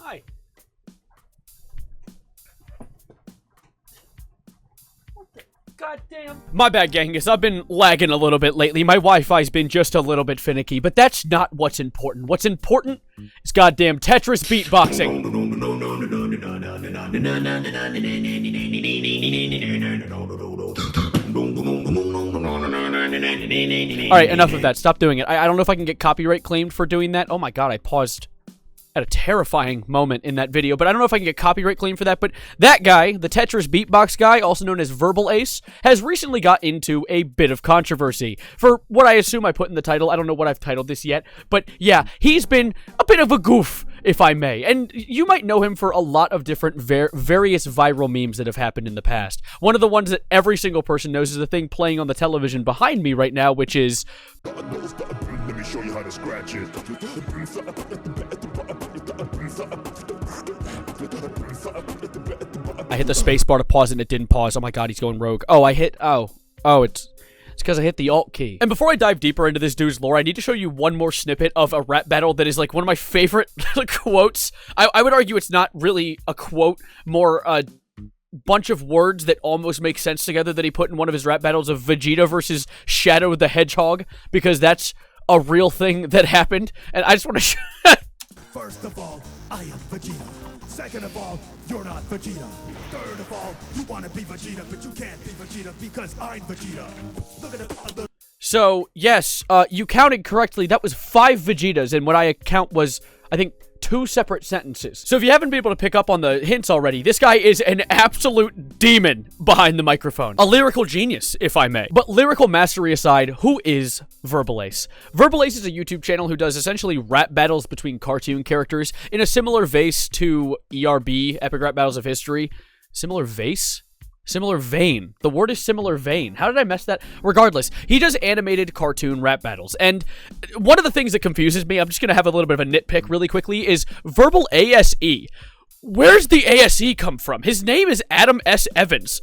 Hi. What the goddamn? My bad, Genghis. I've been lagging a little bit lately. My Wi-Fi's been just a little bit finicky, but that's not what's important. What's important is goddamn Tetris beatboxing. Alright, enough of that. Stop doing it. I don't know if I can get copyright claimed for doing that. Oh my god, I paused at a terrifying moment in that video, but I don't know if I can get copyright claim for that. But that guy, the Tetris beatbox guy, also known as Verbalase, has recently got into a bit of controversy for what I assume I put in the title. I don't know what I've titled this yet, but yeah, he's been a bit of a goof, if I may. And you might know him for a lot of different various viral memes that have happened in the past. One of the ones that every single person knows is the thing playing on the television behind me right now, which is... Let me show you how to scratch it. I hit the space bar to pause it and it didn't pause. Oh my god, he's going rogue. Oh, I hit... Oh, it's because I hit the Alt key. And before I dive deeper into this dude's lore, I need to show you one more snippet of a rap battle that is like one of my favorite quotes. I would argue it's not really a quote, more a bunch of words that almost make sense together that he put in one of his rap battles of Vegeta versus Shadow the Hedgehog, because that's a real thing that happened. And I just want to First of all, I am Vegeta. Second of all, you're not Vegeta. Third of all, you want to be Vegeta, but you can't be Vegeta because I'm Vegeta. Look at the... So, yes, you counted correctly. That was 5 Vegetas, and what I count was, I think, 2 separate sentences. So if you haven't been able to pick up on the hints already, this guy is an absolute demon behind the microphone. A lyrical genius, if I may. But lyrical mastery aside, who is Verbalase? Verbalase is a YouTube channel who does essentially rap battles between cartoon characters in a similar vase to ERB, Epic Rap Battles of History. Similar vase? Similar vein. The word is similar vein. How did I mess that? Regardless, he does animated cartoon rap battles. And one of the things that confuses me, I'm just going to have a little bit of a nitpick really quickly, is Verbal ASE. Where's the ASE come from? His name is Adam S. Evans.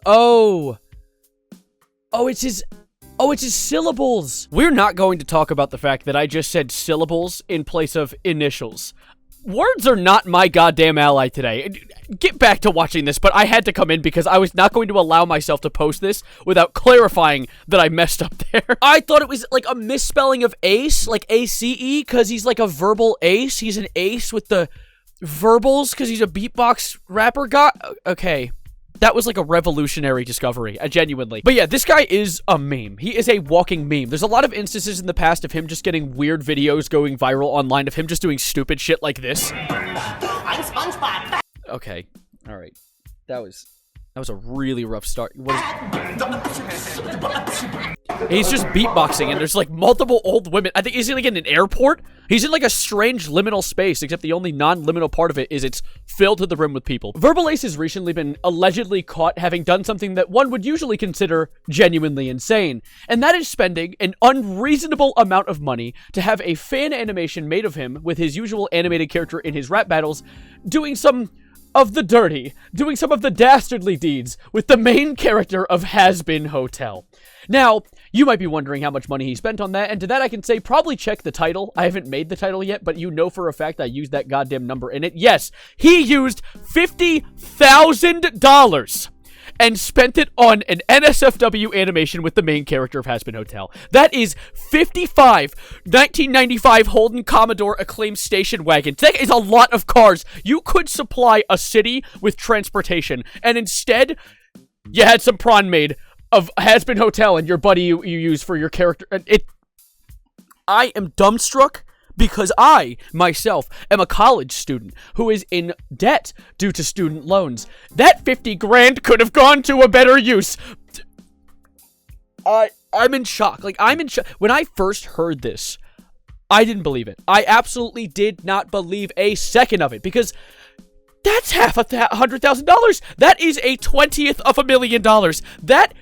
Oh, it's his syllables. We're not going to talk about the fact that I just said syllables in place of initials. Words are not my goddamn ally today. Get back to watching this, but I had to come in because I was not going to allow myself to post this without clarifying that I messed up there. I thought it was like a misspelling of ace, like A-C-E, because he's like a verbal ace. He's an ace with the verbals because he's a beatbox rapper guy. Okay. That was like a revolutionary discovery, genuinely. But yeah, this guy is a meme. He is a walking meme. There's a lot of instances in the past of him just getting weird videos going viral online of him just doing stupid shit like this. I'm SpongeBob. Okay, all right. That was a really rough start. He's just beatboxing, and there's like multiple old women. I think he's like in an airport. He's in like a strange liminal space, except the only non-liminal part of it is it's filled to the rim with people. Verbalase has recently been allegedly caught having done something that one would usually consider genuinely insane, and that is spending an unreasonable amount of money to have a fan animation made of him with his usual animated character in his rap battles doing some of the dirty, doing some of the dastardly deeds with the main character of Has Been Hotel. Now, you might be wondering how much money he spent on that, and to that I can say probably check the title. I haven't made the title yet, but you know for a fact I used that goddamn number in it. Yes, he used $50,000 and spent it on an NSFW animation with the main character of Has Been Hotel. That is 1995 Holden Commodore acclaimed station wagon. That is a lot of cars. You could supply a city with transportation, and instead, you had some prawn made of Has Been Hotel and your buddy you use for your character. I am dumbstruck because I, myself, am a college student who is in debt due to student loans. That 50 grand could have gone to a better use. I'm in shock. Like, I'm in shock. When I first heard this, I didn't believe it. I absolutely did not believe a second of it because that's half $100,000. That is a 20th of $1,000,000. That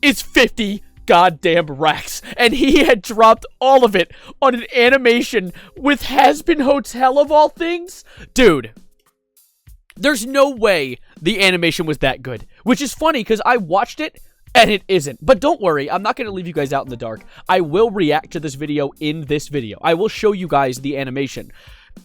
is 50 goddamn racks, and he had dropped all of it on an animation with Has Been Hotel of all things? Dude, there's no way the animation was that good, which is funny because I watched it and it isn't. But don't worry, I'm not going to leave you guys out in the dark. I will react to this video in this video. I will show you guys the animation.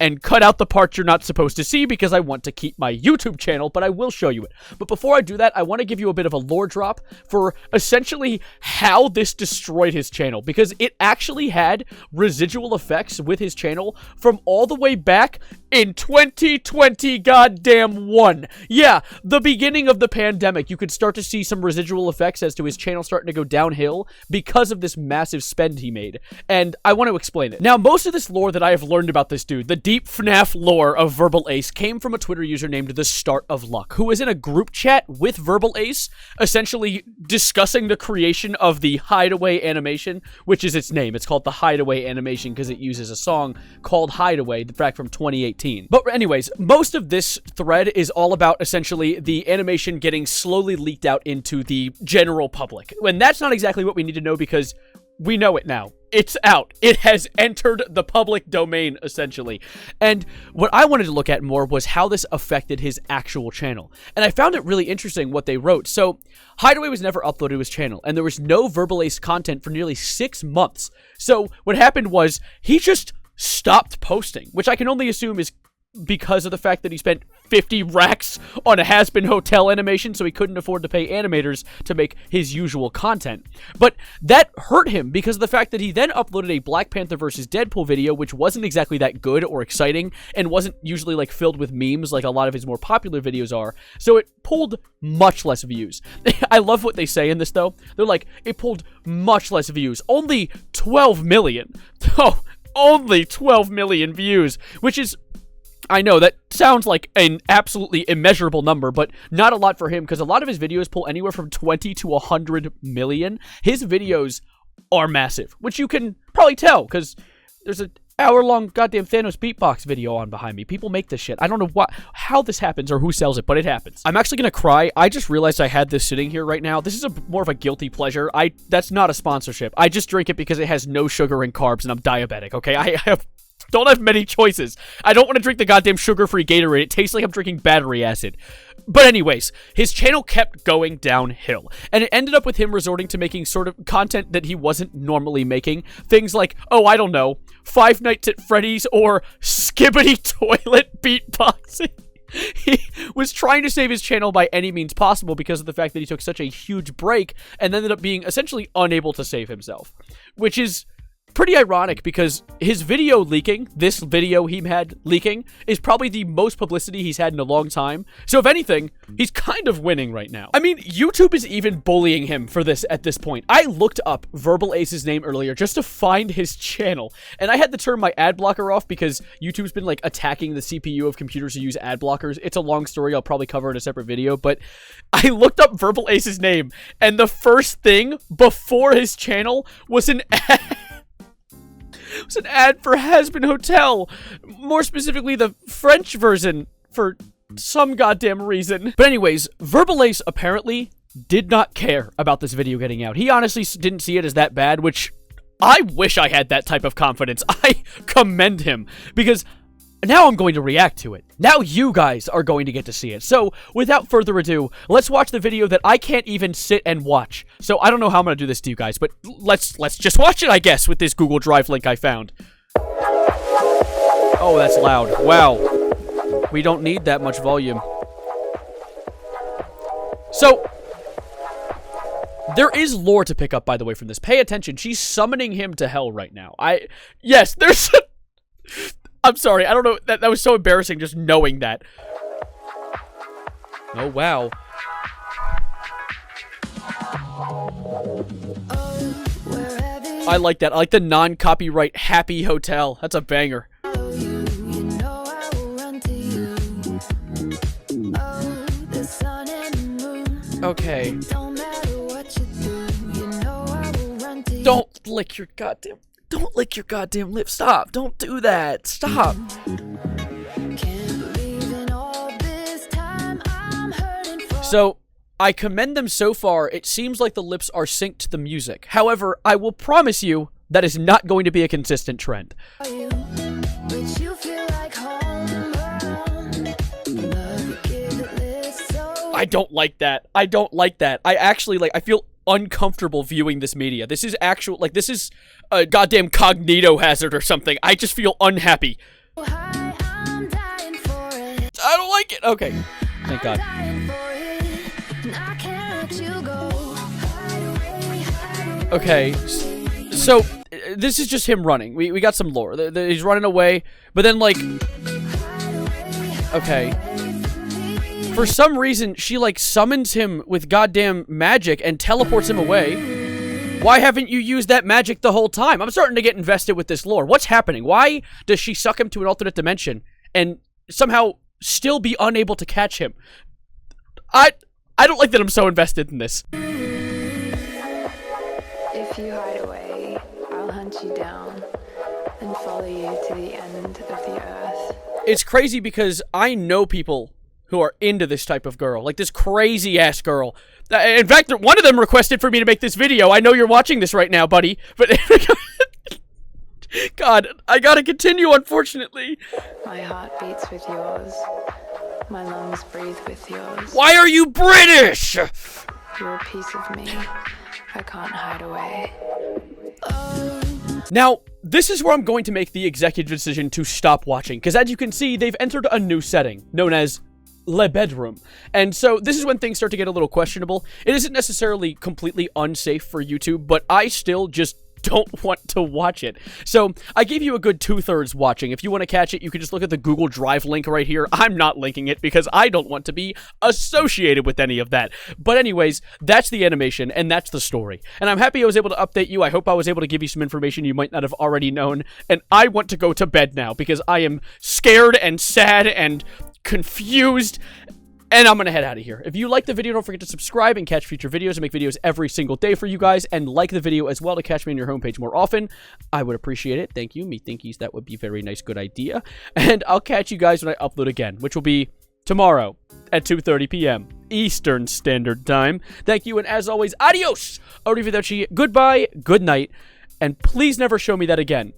and cut out the parts you're not supposed to see because I want to keep my YouTube channel, but I will show you it. But before I do that, I want to give you a bit of a lore drop for essentially how this destroyed his channel, because it actually had residual effects with his channel from all the way back in 2020 goddamn one. Yeah, the beginning of the pandemic, you could start to see some residual effects as to his channel starting to go downhill because of this massive spend he made. And I want to explain it. Now, most of this lore that I have learned about this dude, the deep FNAF lore of Verbalase, came from a Twitter user named The Start of Luck, who was in a group chat with Verbalase, essentially discussing the creation of the Hideaway animation, which is its name. It's called the Hideaway animation because it uses a song called Hideaway back from 2018. But anyways, most of this thread is all about essentially the animation getting slowly leaked out into the general public. And that's not exactly what we need to know because we know it now. It's out. It has entered the public domain, essentially. And what I wanted to look at more was how this affected his actual channel. And I found it really interesting what they wrote. So, Hideaway was never uploaded to his channel, and there was no Verbalase content for nearly 6 months. So, what happened was, he just stopped posting, which I can only assume is because of the fact that he spent 50 racks on a has-been hotel animation, so he couldn't afford to pay animators to make his usual content. But that hurt him because of the fact that he then uploaded a Black Panther vs. Deadpool video, which wasn't exactly that good or exciting, and wasn't usually like filled with memes like a lot of his more popular videos are, so it pulled much less views. I love what they say in this, though. They're like, it pulled much less views. Only 12 million. Oh, only 12 million views, which is, I know, that sounds like an absolutely immeasurable number, but not a lot for him, because a lot of his videos pull anywhere from 20 to 100 million. His videos are massive, which you can probably tell, because there's an hour-long goddamn Thanos beatbox video on behind me. People make this shit. I don't know how this happens or who sells it, but it happens. I'm actually gonna cry. I just realized I had this sitting here right now. This is more of a guilty pleasure. That's not a sponsorship. I just drink it because it has no sugar and carbs, and I'm diabetic, okay? I don't have many choices. I don't want to drink the goddamn sugar-free Gatorade. It tastes like I'm drinking battery acid. But anyways, his channel kept going downhill, and it ended up with him resorting to making sort of content that he wasn't normally making. Things like, oh, I don't know, Five Nights at Freddy's or Skibbity Toilet beatboxing. He was trying to save his channel by any means possible because of the fact that he took such a huge break and ended up being essentially unable to save himself, which is pretty ironic because his video leaking, this video he had leaking, is probably the most publicity he's had in a long time. So if anything, he's kind of winning right now. I mean, YouTube is even bullying him for this at this point. I looked up Verbalace's name earlier just to find his channel, and I had to turn my ad blocker off because YouTube's been like attacking the CPU of computers who use ad blockers. It's a long story. I'll probably cover in a separate video, but I looked up Verbalace's name, and the first thing before his channel was an ad. It was an ad for Has-Been Hotel. More specifically, the French version, for some goddamn reason. But anyways, Verbalase apparently did not care about this video getting out. He honestly didn't see it as that bad, which I wish I had that type of confidence. I commend him, because now I'm going to react to it. Now you guys are going to get to see it. So, without further ado, let's watch the video that I can't even sit and watch. So, I don't know how I'm going to do this to you guys, but let's just watch it, I guess, with this Google Drive link I found. Oh, that's loud. Wow. We don't need that much volume. So, there is lore to pick up, by the way, from this. Pay attention. She's summoning him to hell right now. Yes, there's I'm sorry, I don't know, that was so embarrassing just knowing that. Oh, wow. I like that. I like the non-copyright Happy Hotel. That's a banger. Okay. Don't lick your goddamn... Don't lick your goddamn lips. Stop. Don't do that. Stop. So, I commend them so far. It seems like the lips are synced to the music. However, I will promise you that is not going to be a consistent trend. I don't like that. I don't like that. I actually, I feel uncomfortable viewing this media. This is actual, this is a goddamn cognito hazard or something. I just feel unhappy. make it. Okay. Thank God. Okay. So, this is just him running. We got some lore. He's running away, but then, like... Okay. For some reason, she, like, summons him with goddamn magic and teleports him away. Why haven't you used that magic the whole time? I'm starting to get invested with this lore. What's happening? Why does she suck him to an alternate dimension and somehow still be unable to catch him? I don't like that I'm so invested in this. If you hide away, I'll hunt you down and follow you to the end of the earth. It's crazy because I know people who are into this type of girl, like this crazy-ass girl. In fact, one of them requested for me to make this video. I know you're watching this right now, buddy, but... God, I gotta continue, unfortunately. My heart beats with yours. My lungs breathe with yours. Why are you British? You're a piece of me. I can't hide away. Now, this is where I'm going to make the executive decision to stop watching, because as you can see, they've entered a new setting, known as Le Bedroom. And so, this is when things start to get a little questionable. It isn't necessarily completely unsafe for YouTube, but I still just don't want to watch it. So, I gave you a good 2/3 watching. If you want to catch it, you can just look at the Google Drive link right here. I'm not linking it because I don't want to be associated with any of that. But anyways, that's the animation, and that's the story. And I'm happy I was able to update you. I hope I was able to give you some information you might not have already known. And I want to go to bed now because I am scared and sad and confused, and I'm gonna head out of here. If you like the video, don't forget to subscribe and catch future videos. I make videos every single day for you guys, and like the video as well to catch me on your homepage more often. I would appreciate it. Thank you. Me thinkies, that would be very nice, good idea. And I'll catch you guys when I upload again, which will be tomorrow at 2:30 p.m. Eastern Standard Time. Thank you, and as always, adios! Arrivederci, goodbye, good night, and please never show me that again.